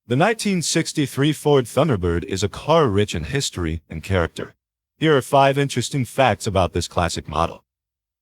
The 1963 Ford Thunderbird is a car rich in history and character. Here are 5 interesting facts about this classic model.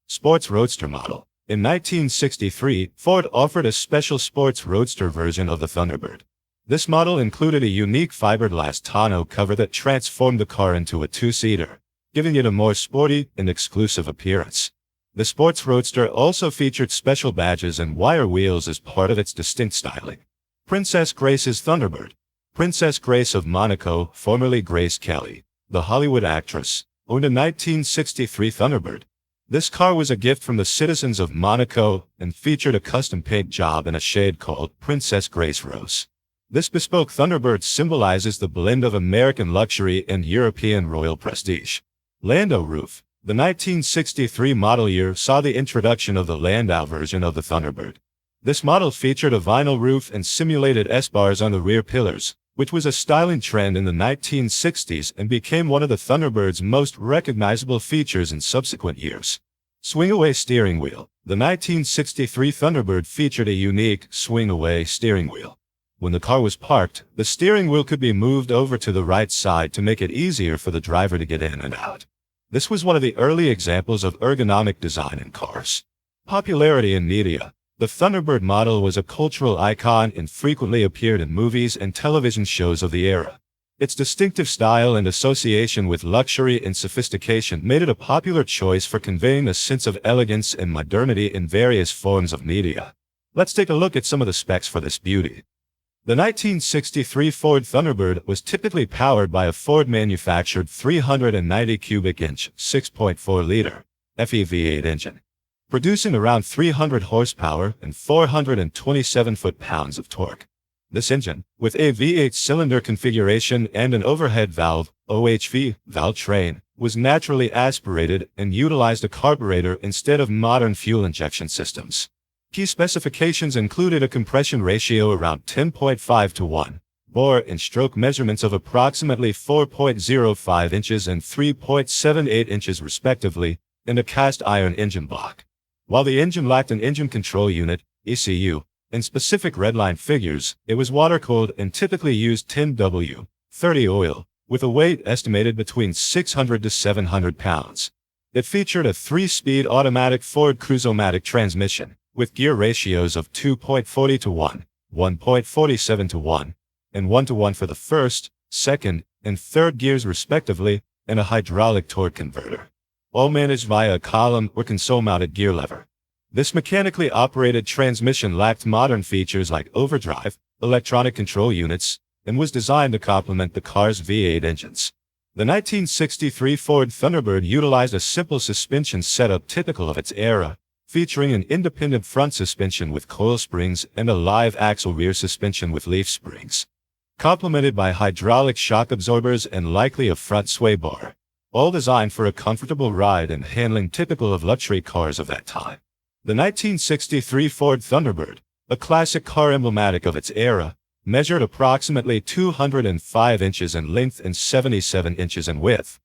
Sports Roadster Model. In 1963, Ford offered a special sports roadster version of the Thunderbird. This model included a unique fiberglass tonneau cover that transformed the car into a 2-seater, giving it a more sporty and exclusive appearance. The sports roadster also featured special badges and wire wheels as part of its distinct styling. Princess Grace's Thunderbird. Princess Grace of Monaco, formerly Grace Kelly, the Hollywood actress, owned a 1963 Thunderbird. This car was a gift from the citizens of Monaco and featured a custom paint job in a shade called Princess Grace Rose. This bespoke Thunderbird symbolizes the blend of American luxury and European royal prestige. Landau Roof. The 1963 model year saw the introduction of the Landau version of the Thunderbird. This model featured a vinyl roof and simulated S-bars on the rear pillars, which was a styling trend in the 1960s and became one of the Thunderbird's most recognizable features in subsequent years. Swing-away steering wheel. The 1963 Thunderbird featured a unique swing-away steering wheel. When the car was parked, the steering wheel could be moved over to the right side to make it easier for the driver to get in and out. This was one of the early examples of ergonomic design in cars. Popularity in media. The Thunderbird model was a cultural icon and frequently appeared in movies and television shows of the era. Its distinctive style and association with luxury and sophistication made it a popular choice for conveying a sense of elegance and modernity in various forms of media. Let's take a look at some of the specs for this beauty. The 1963 Ford Thunderbird was typically powered by a Ford-manufactured 390 cubic inch, 6.4-liter FE-V8 engine, producing around 300 horsepower and 427 foot-pounds of torque. This engine, with a V8 cylinder configuration and an overhead valve (OHV) valve train, was naturally aspirated and utilized a carburetor instead of modern fuel injection systems. Key specifications included a compression ratio around 10.5 to 1, bore and stroke measurements of approximately 4.05 inches and 3.78 inches respectively, and a cast iron engine block. While the engine lacked an engine control unit, ECU, and specific redline figures, it was water-cooled and typically used 10W30 oil, with a weight estimated between 600 to 700 pounds. It featured a 3-speed automatic Ford Cruise-O-Matic transmission, with gear ratios of 2.40 to 1, 1.47 to 1, and 1 to 1 for the first, second, and third gears respectively, and a hydraulic torque converter, all managed via a column or console-mounted gear lever. This mechanically operated transmission lacked modern features like overdrive, electronic control units, and was designed to complement the car's V8 engines. The 1963 Ford Thunderbird utilized a simple suspension setup typical of its era, featuring an independent front suspension with coil springs and a live axle rear suspension with leaf springs, complemented by hydraulic shock absorbers and likely a front sway bar, all designed for a comfortable ride and handling typical of luxury cars of that time. The 1963 Ford Thunderbird, a classic car emblematic of its era, measured approximately 205 inches in length and 77 inches in width.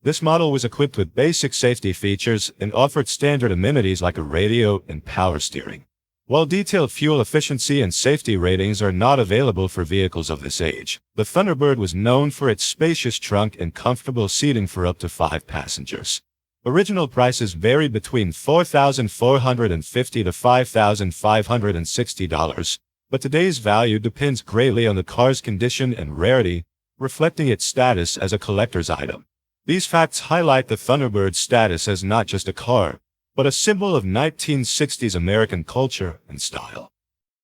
This model was equipped with basic safety features and offered standard amenities like a radio and power steering. While detailed fuel efficiency and safety ratings are not available for vehicles of this age, the Thunderbird was known for its spacious trunk and comfortable seating for up to 5 passengers. Original prices varied between $4,450 to $5,560, but today's value depends greatly on the car's condition and rarity, reflecting its status as a collector's item. These facts highlight the Thunderbird's status as not just a car, but a symbol of 1960s American culture and style.